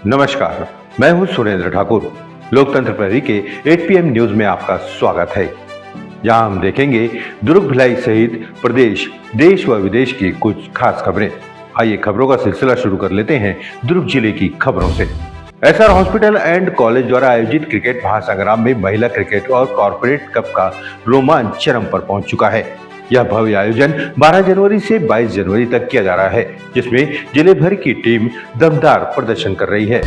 नमस्कार, मैं हूं सुरेंद्र ठाकुर। लोकतंत्र प्रहरी के 8 PM न्यूज में आपका स्वागत है। यहां हम देखेंगे दुर्ग भिलाई सहित प्रदेश, देश व विदेश की कुछ खास खबरें। आइए खबरों का सिलसिला शुरू कर लेते हैं दुर्ग जिले की खबरों से। एसआर हॉस्पिटल एंड कॉलेज द्वारा आयोजित क्रिकेट महासंग्राम में महिला क्रिकेट और कॉर्पोरेट कप का रोमांच चरम पर पहुंच चुका है। यह भव्य आयोजन 12 जनवरी से 22 जनवरी तक किया जा रहा है, जिसमें जिले भर की टीम दमदार प्रदर्शन कर रही है।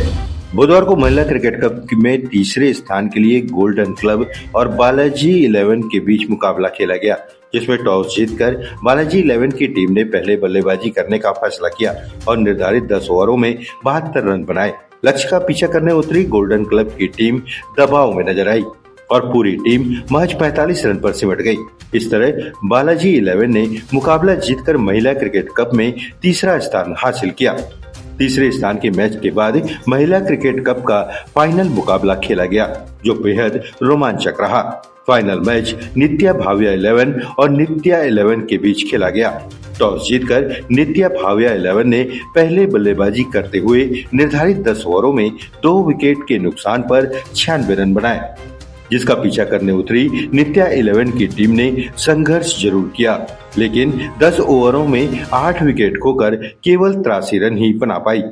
बुधवार को महिला क्रिकेट कप में तीसरे स्थान के लिए गोल्डन क्लब और बालाजी 11 के बीच मुकाबला खेला गया, जिसमें टॉस जीतकर बालाजी 11 की टीम ने पहले बल्लेबाजी करने का फैसला किया और निर्धारित 10 ओवरों में 72 रन बनाए। लक्ष्य का पीछा करने उतरी गोल्डन क्लब की टीम दबाव में नजर आई और पूरी टीम महज 45 रन पर सिमट गई। इस तरह बालाजी 11 ने मुकाबला जीतकर महिला क्रिकेट कप में तीसरा स्थान हासिल किया। तीसरे स्थान के मैच के बाद महिला क्रिकेट कप का फाइनल मुकाबला खेला गया, जो बेहद रोमांचक रहा। फाइनल मैच नित्या भाव्या 11 और नित्या 11 के बीच खेला गया। टॉस जीतकर नित्या भाव्या 11 ने पहले बल्लेबाजी करते हुए निर्धारित 10 ओवरों में 2 विकेट के नुकसान पर 96 रन बनाए, जिसका पीछा करने उतरी नित्या 11 की टीम ने संघर्ष जरूर किया, लेकिन 10 ओवरों में 8 विकेट खोकर केवल 83 रन ही बना पाई।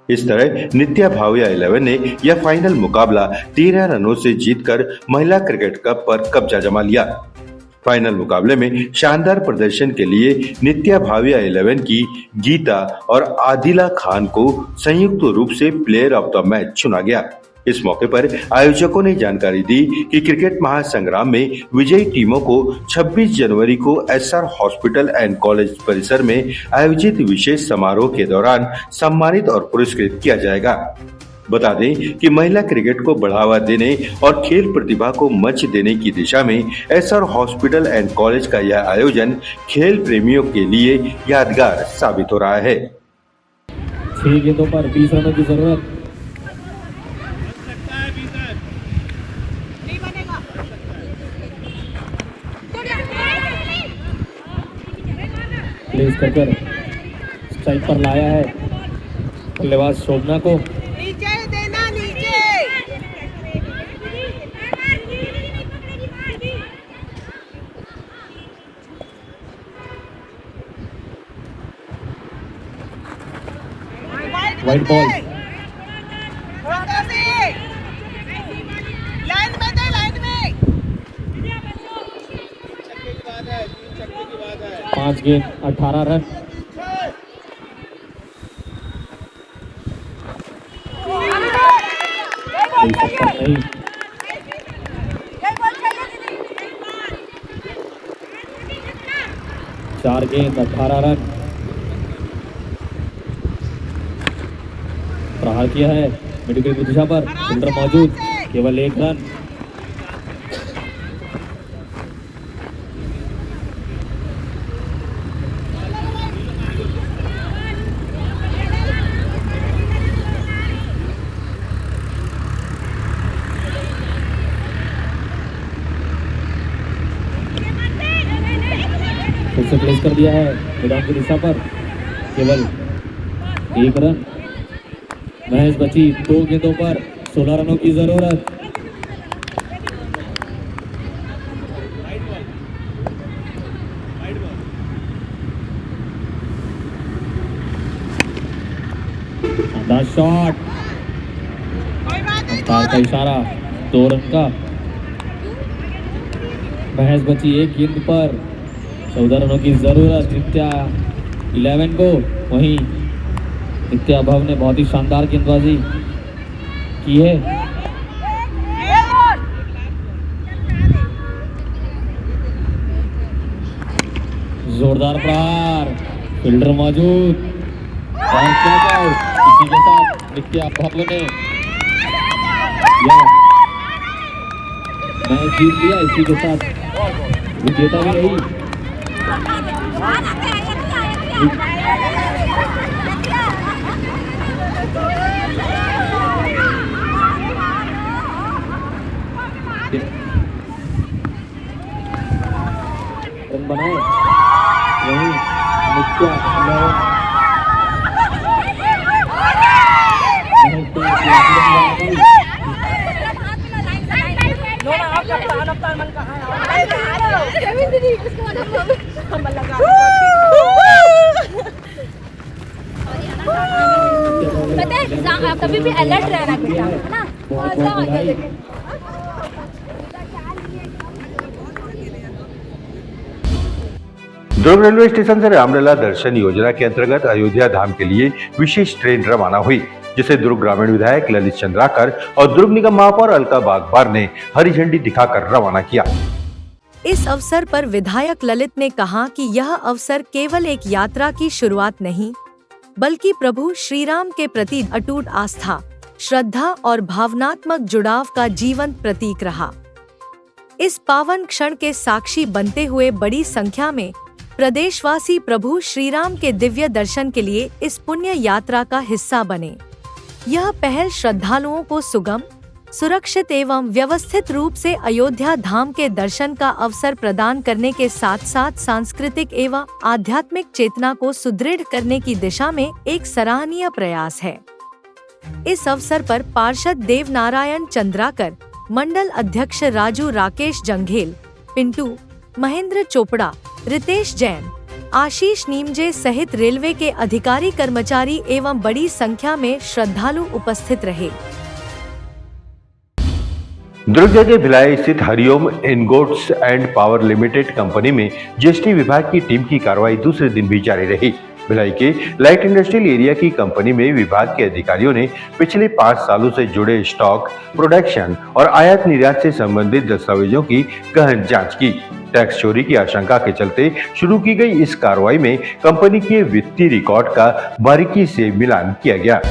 इस तरह नित्या भाव्या 11 ने यह फाइनल मुकाबला 13 रनों से जीतकर महिला क्रिकेट कप पर कब्जा जमा लिया। फाइनल मुकाबले में शानदार प्रदर्शन के लिए नित्या भाव्या 11 की गीता और आदिला खान को संयुक्त रूप से प्लेयर ऑफ द मैच चुना गया। इस मौके पर आयोजकों ने जानकारी दी कि क्रिकेट महासंग्राम में विजयी टीमों को 26 जनवरी को एसआर हॉस्पिटल एंड कॉलेज परिसर में आयोजित विशेष समारोह के दौरान सम्मानित और पुरस्कृत किया जाएगा। बता दें कि महिला क्रिकेट को बढ़ावा देने और खेल प्रतिभा को मंच देने की दिशा में एसआर हॉस्पिटल एंड कॉलेज का यह आयोजन खेल प्रेमियों के लिए यादगार साबित हो रहा है। 6 गेंदों पर 20 रनों की जरूरत। प्लेस कर स्ट्राइक पर लाया है बल्लेबाज शोभना को। नीचे देना, नीचे। White ball. लाइन में दे, लाइन में। 5 गेंद 18 रन। नहीं 4 गेंद 18 रन। प्रहार किया है मेडिकल की दिशा पर, फील्डर मौजूद, केवल 1 रन। फिर से प्लेस कर दिया है मैदान की दिशा पर, केवल 1 रन। महज बची 2 गेंदों पर 16 रनों की जरूरत। शानदार शॉट, अंपायर का इशारा, 2 रन का। महज बची 1 गेंद पर 14 रनों की जरूरत नित्या 11 को। वहीं नित्या भव ने बहुत ही शानदार गेंदबाजी की है। जोरदार प्रहार, फील्डर मौजूद और इसी के साथ नित्या भव ने मैच जीत लिया। इसी के साथ विजेता भी रही। रन बनाए वहीं नित्या कभी भी अलर्ट रहना बेटा, है ना? दुर्ग रेलवे स्टेशन से रामलला दर्शन योजना के अंतर्गत अयोध्या धाम के लिए विशेष ट्रेन रवाना हुई, जिसे दुर्ग ग्रामीण विधायक ललित चंद्राकर और दुर्ग निगम महापौर अलका बागबार ने हरी झंडी दिखाकर रवाना किया। इस अवसर पर विधायक ललित ने कहा कि यह अवसर केवल एक यात्रा की शुरुआत नहीं, बल्कि प्रभु श्री राम के प्रति अटूट आस्था, श्रद्धा और भावनात्मक जुड़ाव का जीवंत प्रतीक रहा। इस पावन क्षण के साक्षी बनते हुए बड़ी संख्या में प्रदेशवासी प्रभु श्री राम के दिव्य दर्शन के लिए इस पुण्य यात्रा का हिस्सा बने। यह पहल श्रद्धालुओं को सुगम, सुरक्षित एवं व्यवस्थित रूप से अयोध्या धाम के दर्शन का अवसर प्रदान करने के साथ साथ सांस्कृतिक एवं आध्यात्मिक चेतना को सुदृढ़ करने की दिशा में एक सराहनीय प्रयास है। इस अवसर पर पार्षद देव नारायण चंद्राकर, मंडल अध्यक्ष राजू राकेश जंघेल, पिंटू, महेंद्र चोपड़ा, रितेश जैन, आशीष नीमजे सहित रेलवे के अधिकारी कर्मचारी एवं बड़ी संख्या में श्रद्धालु उपस्थित रहे। दुर्ग के भिलाई स्थित Hariom ingots and power limited company में जीएसटी विभाग की टीम की कार्रवाई दूसरे दिन भी जारी रही। भिलाई के लाइट इंडस्ट्रियल एरिया की कंपनी में विभाग के अधिकारियों ने पिछले 5 सालों से जुड़े स्टॉक, प्रोडक्शन और आयात निर्यात से संबंधित दस्तावेजों की गहन जांच की। टैक्स चोरी की आशंका के चलते शुरू की गई इस कार्रवाई में कंपनी के वित्तीय रिकॉर्ड का बारीकी से मिलान किया गया।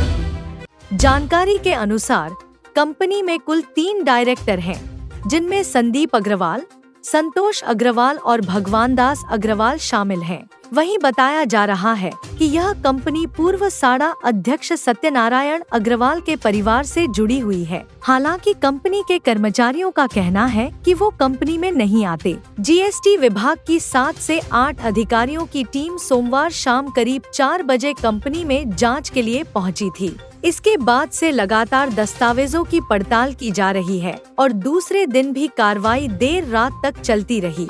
जानकारी के अनुसार कंपनी में कुल 3 डायरेक्टर हैं, जिनमें संदीप अग्रवाल, संतोष अग्रवाल और भगवान दास अग्रवाल शामिल हैं। वहीं बताया जा रहा है कि यह कंपनी पूर्व साड़ा अध्यक्ष सत्यनारायण अग्रवाल के परिवार से जुड़ी हुई है। हालांकि कंपनी के कर्मचारियों का कहना है कि वो कंपनी में नहीं आते। जीएसटी विभाग की 7 से 8 अधिकारियों की टीम सोमवार शाम करीब 4 बजे कंपनी में जांच के लिए पहुंची थी। इसके बाद से लगातार दस्तावेजों की पड़ताल की जा रही है और दूसरे दिन भी कार्रवाई देर रात तक चलती रही।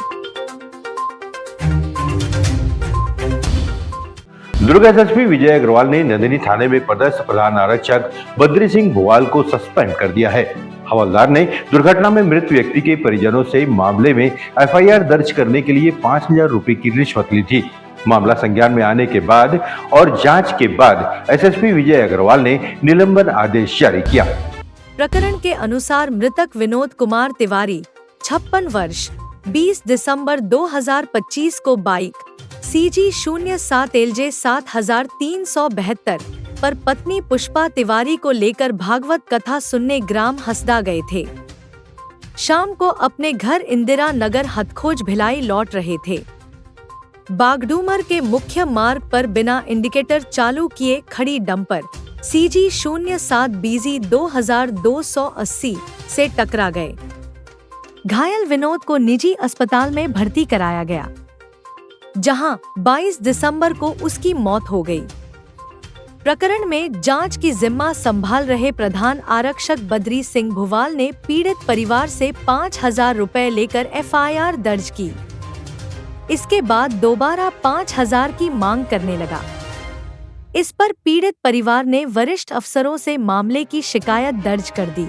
दुर्ग एसएसपी विजय अग्रवाल ने नंदिनी थाने में पदस्थ प्रधान आरक्षक बद्री सिंह भोवाल को सस्पेंड कर दिया है। हवलदार ने दुर्घटना में मृत व्यक्ति के परिजनों से मामले में एफआईआर दर्ज करने के लिए 5,000 रुपए की रिश्वत ली थी। मामला संज्ञान में आने के बाद और जांच के बाद एसएसपी विजय अग्रवाल ने निलंबन आदेश जारी किया। प्रकरण के अनुसार मृतक विनोद कुमार तिवारी 56 वर्ष 20 दिसंबर 2025 को बाइक CG 07 LJ 7372 पर पत्नी पुष्पा तिवारी को लेकर भागवत कथा सुनने ग्राम हसदा गए थे। शाम को अपने घर इंदिरा नगर हथखोज भिलाई लौट रहे थे। बागडूमर के मुख्य मार्ग पर बिना इंडिकेटर चालू किए खड़ी डंपर CG 07 BZ 2280 से टकरा गए। घायल विनोद को निजी अस्पताल में भर्ती कराया गया, जहां 22 दिसंबर को उसकी मौत हो गई। प्रकरण में जांच की जिम्मा संभाल रहे प्रधान आरक्षक बद्री सिंह भोवाल ने पीड़ित परिवार से 5,000 रुपए लेकर एफआईआर दर्ज की। इसके बाद दोबारा 5,000 की मांग करने लगा। इस पर पीड़ित परिवार ने वरिष्ठ अफसरों से मामले की शिकायत दर्ज कर दी।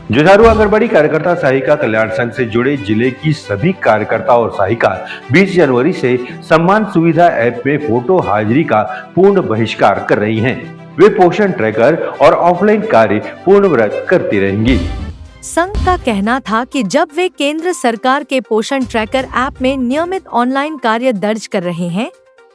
जुझारू आंगनबाड़ी कार्यकर्ता सहायिका कल्याण संघ से जुड़े जिले की सभी कार्यकर्ता और सहायिका 20 जनवरी से सम्मान सुविधा ऐप में फोटो हाजिरी का पूर्ण बहिष्कार कर रही हैं। वे पोषण ट्रैकर और ऑफलाइन कार्य पूर्णव्रत करती रहेंगी। संघ का कहना था कि जब वे केंद्र सरकार के पोषण ट्रैकर ऐप में नियमित ऑनलाइन कार्य दर्ज कर रहे हैं,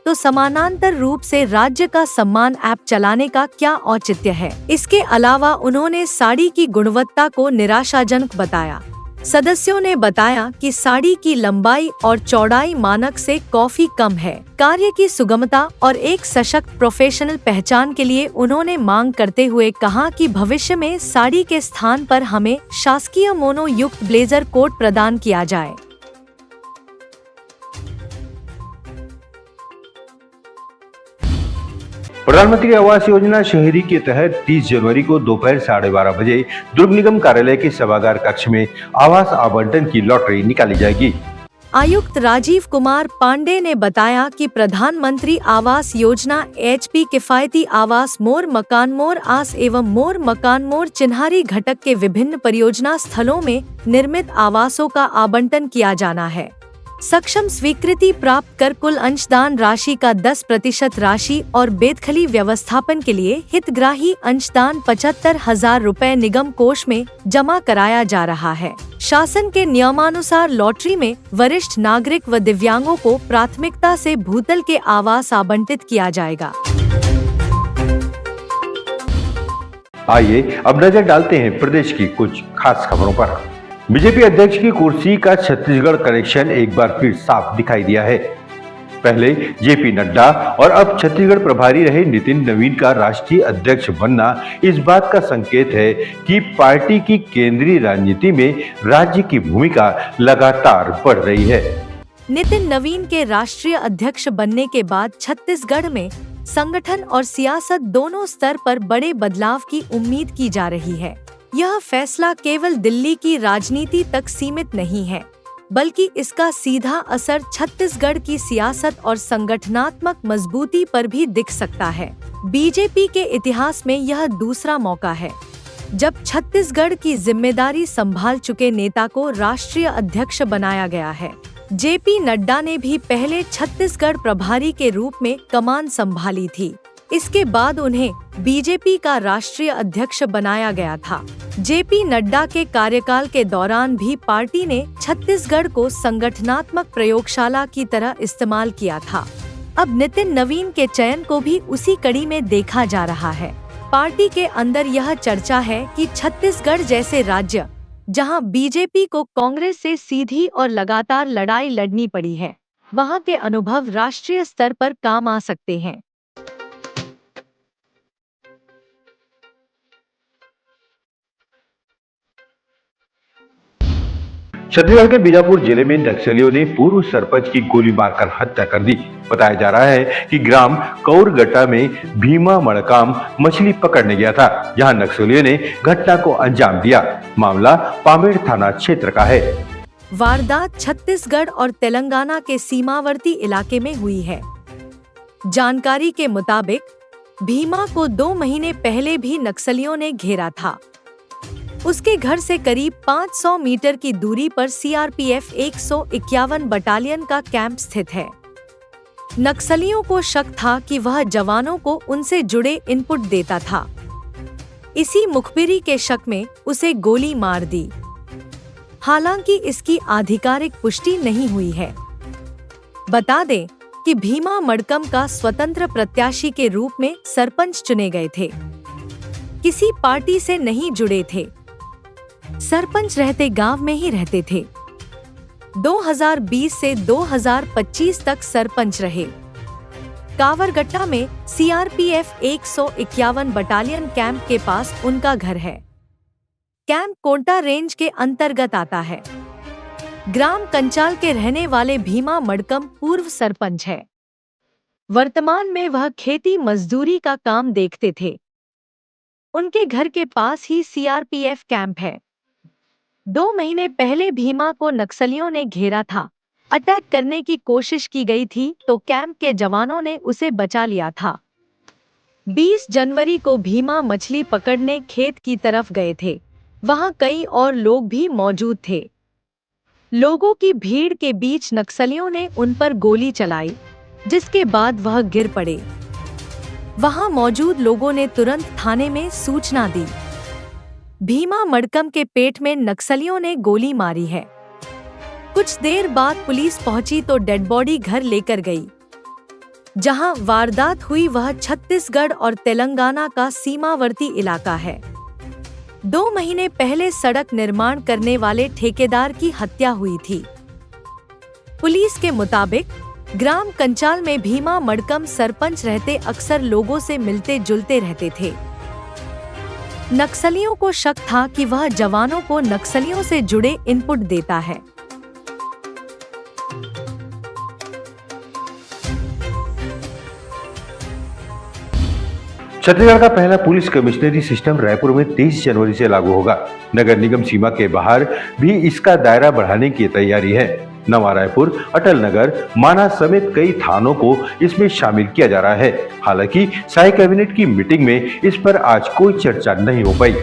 तो समानांतर रूप से राज्य का सम्मान ऐप चलाने का क्या औचित्य है। इसके अलावा उन्होंने साड़ी की गुणवत्ता को निराशाजनक बताया। सदस्यों ने बताया कि साड़ी की लंबाई और चौड़ाई मानक से काफी कम है। कार्य की सुगमता और एक सशक्त प्रोफेशनल पहचान के लिए उन्होंने मांग करते हुए कहा कि भविष्य में साड़ी के स्थान पर हमें शासकीय मोनो युक्त ब्लेजर कोट प्रदान किया जाए। प्रधानमंत्री आवास योजना शहरी के तहत 30 जनवरी को दोपहर 12:30 बजे दुर्ग निगम कार्यालय के सभागार कक्ष में आवास आवंटन की लॉटरी निकाली जाएगी। आयुक्त राजीव कुमार पांडे ने बताया कि प्रधानमंत्री आवास योजना HP किफायती आवास मोर मकान मोर आस एवं मोर मकान मोर चिन्हारी घटक के विभिन्न परियोजना स्थलों में निर्मित आवासों का आवंटन किया जाना है। सक्षम स्वीकृति प्राप्त कर कुल अंशदान राशि का 10% राशि और बेदखली व्यवस्थापन के लिए हितग्राही अंशदान 75,000 रुपए निगम कोष में जमा कराया जा रहा है। शासन के नियमानुसार लॉटरी में वरिष्ठ नागरिक व दिव्यांगों को प्राथमिकता से भूतल के आवास आवंटित किया जाएगा। आइए अब नजर डालते हैं प्रदेश की कुछ खास खबरों पर। बीजेपी अध्यक्ष की कुर्सी का छत्तीसगढ़ कनेक्शन एक बार फिर साफ दिखाई दिया है। पहले जेपी नड्डा और अब छत्तीसगढ़ प्रभारी रहे नितिन नवीन का राष्ट्रीय अध्यक्ष बनना इस बात का संकेत है कि पार्टी की केंद्रीय राजनीति में राज्य की भूमिका लगातार बढ़ रही है। नितिन नवीन के राष्ट्रीय अध्यक्ष बनने के बाद छत्तीसगढ़ में संगठन और सियासत दोनों स्तर पर बड़े बदलाव की उम्मीद की जा रही है। यह फैसला केवल दिल्ली की राजनीति तक सीमित नहीं है, बल्कि इसका सीधा असर छत्तीसगढ़ की सियासत और संगठनात्मक मजबूती पर भी दिख सकता है। बीजेपी के इतिहास में यह दूसरा मौका है जब छत्तीसगढ़ की जिम्मेदारी संभाल चुके नेता को राष्ट्रीय अध्यक्ष बनाया गया है। जेपी नड्डा ने भी पहले छत्तीसगढ़ प्रभारी के रूप में कमान संभाली थी। इसके बाद उन्हें बीजेपी का राष्ट्रीय अध्यक्ष बनाया गया था। जेपी नड्डा के कार्यकाल के दौरान भी पार्टी ने छत्तीसगढ़ को संगठनात्मक प्रयोगशाला की तरह इस्तेमाल किया था। अब नितिन नवीन के चयन को भी उसी कड़ी में देखा जा रहा है। पार्टी के अंदर यह चर्चा है कि छत्तीसगढ़ जैसे राज्य, जहां बीजेपी को कांग्रेस से सीधी और लगातार लड़ाई लड़नी पड़ी है, वहां के अनुभव राष्ट्रीय स्तर पर काम आ सकते हैं। छत्तीसगढ़ के बीजापुर जिले में नक्सलियों ने पूर्व सरपंच की गोली मारकर हत्या कर दी। बताया जा रहा है कि ग्राम कौरगट्टा में भीमा मड़काम मछली पकड़ने गया था, जहां नक्सलियों ने घटना को अंजाम दिया। मामला पामेड़ थाना क्षेत्र का है। वारदात छत्तीसगढ़ और तेलंगाना के सीमावर्ती इलाके में हुई है। जानकारी के मुताबिक भीमा को 2 महीने पहले भी नक्सलियों ने घेरा था। उसके घर से करीब 500 मीटर की दूरी पर CRPF 151 बटालियन का कैंप स्थित है। नक्सलियों को शक था कि वह जवानों को उनसे जुड़े इनपुट देता था। इसी मुखबिरी के शक में उसे गोली मार दी। हालांकि इसकी आधिकारिक पुष्टि नहीं हुई है। बता दें कि भीमा मड़कम का स्वतंत्र प्रत्याशी के रूप में सरपंच चुने गए थे। किसी पार्टी से नहीं जुड़े थे। सरपंच रहते गांव में ही रहते थे। 2020 से 2025 तक सरपंच रहे। कावरगट्टा में CRPF 151 बटालियन कैंप के पास उनका घर है। कैंप कोंटा रेंज के अंतर्गत आता है। ग्राम कंचाल के रहने वाले भीमा मड़कम पूर्व सरपंच है। वर्तमान में वह खेती मजदूरी का काम देखते थे। उनके घर के पास ही CRPF कैंप है। 2 महीने पहले भीमा को नक्सलियों ने घेरा था। अटैक करने की कोशिश की गई थी तो कैंप के जवानों ने उसे बचा लिया था। 20 जनवरी को भीमा मछली पकड़ने खेत की तरफ गए थे। वहां कई और लोग भी मौजूद थे। लोगों की भीड़ के बीच नक्सलियों ने उन पर गोली चलाई, जिसके बाद वह गिर पड़े। वहां मौजूद लोगों ने तुरंत थाने में सूचना दी। भीमा मड़कम के पेट में नक्सलियों ने गोली मारी है। कुछ देर बाद पुलिस पहुंची तो डेड बॉडी घर लेकर गई। जहां वारदात हुई वह छत्तीसगढ़ और तेलंगाना का सीमावर्ती इलाका है। 2 महीने पहले सड़क निर्माण करने वाले ठेकेदार की हत्या हुई थी। पुलिस के मुताबिक ग्राम कंचाल में भीमा मड़कम सरपंच रहते अक्सर लोगों से मिलते जुलते रहते थे। नक्सलियों को शक था कि वह जवानों को नक्सलियों से जुड़े इनपुट देता है। छत्तीसगढ़ का पहला पुलिस कमिश्नरी सिस्टम रायपुर में 23 जनवरी से लागू होगा। नगर निगम सीमा के बाहर भी इसका दायरा बढ़ाने की तैयारी है। नवा रायपुर, अटल नगर, माना समेत कई थानों को इसमें शामिल किया जा रहा है। हालांकि शाही कैबिनेट की मीटिंग में इस पर आज कोई चर्चा नहीं हो पाई।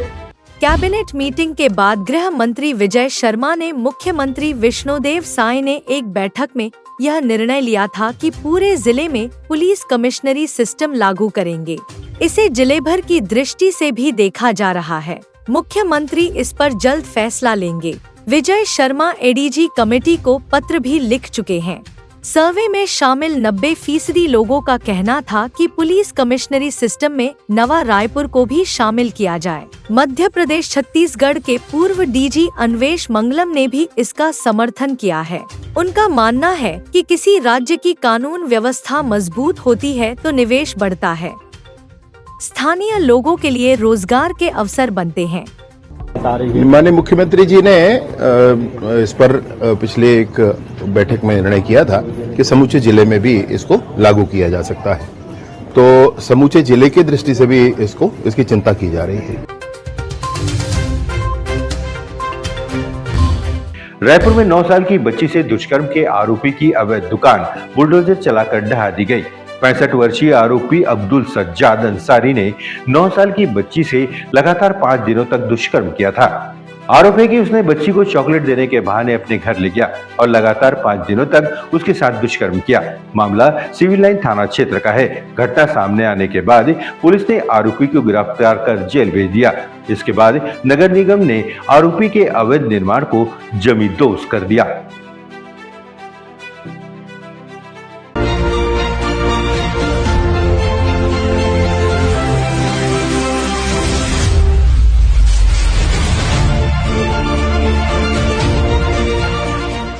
कैबिनेट मीटिंग के बाद गृह मंत्री विजय शर्मा ने मुख्यमंत्री विष्णुदेव साय ने एक बैठक में यह निर्णय लिया था कि पूरे जिले में पुलिस कमिश्नरी सिस्टम लागू करेंगे। इसे जिले भर की दृष्टि से भी देखा जा रहा है। मुख्यमंत्री इस पर जल्द फैसला लेंगे। विजय शर्मा एडीजी कमेटी को पत्र भी लिख चुके हैं। सर्वे में शामिल 90% लोगों का कहना था कि पुलिस कमिश्नरी सिस्टम में नवा रायपुर को भी शामिल किया जाए। मध्य प्रदेश छत्तीसगढ़ के पूर्व डीजी अन्वेष मंगलम ने भी इसका समर्थन किया है। उनका मानना है कि किसी राज्य की कानून व्यवस्था मजबूत होती है तो निवेश बढ़ता है, स्थानीय लोगों के लिए रोजगार के अवसर बनते हैं। माननीय मुख्यमंत्री जी ने इस पर पिछले एक बैठक में निर्णय किया था कि समूचे जिले में भी इसको लागू किया जा सकता है, तो समूचे जिले की दृष्टि से भी इसकी चिंता की जा रही है। रायपुर में 9 साल की बच्ची से दुष्कर्म के आरोपी की अवैध दुकान बुलडोजर चलाकर ढहा दी गई। 65 वर्षीय आरोपी अब्दुल सज्जाद अंसारी ने 9 साल की बच्ची से लगातार 5 दिनों तक दुष्कर्म किया था। आरोप है कि उसने बच्ची को चॉकलेट देने के बहाने अपने घर ले गया और लगातार 5 दिनों तक उसके साथ दुष्कर्म किया। मामला सिविल लाइन थाना क्षेत्र का है। घटना सामने आने के बाद पुलिस ने आरोपी को गिरफ्तार कर जेल भेज दिया। इसके बाद नगर निगम ने आरोपी के अवैध निर्माण को जमींदोज कर दिया।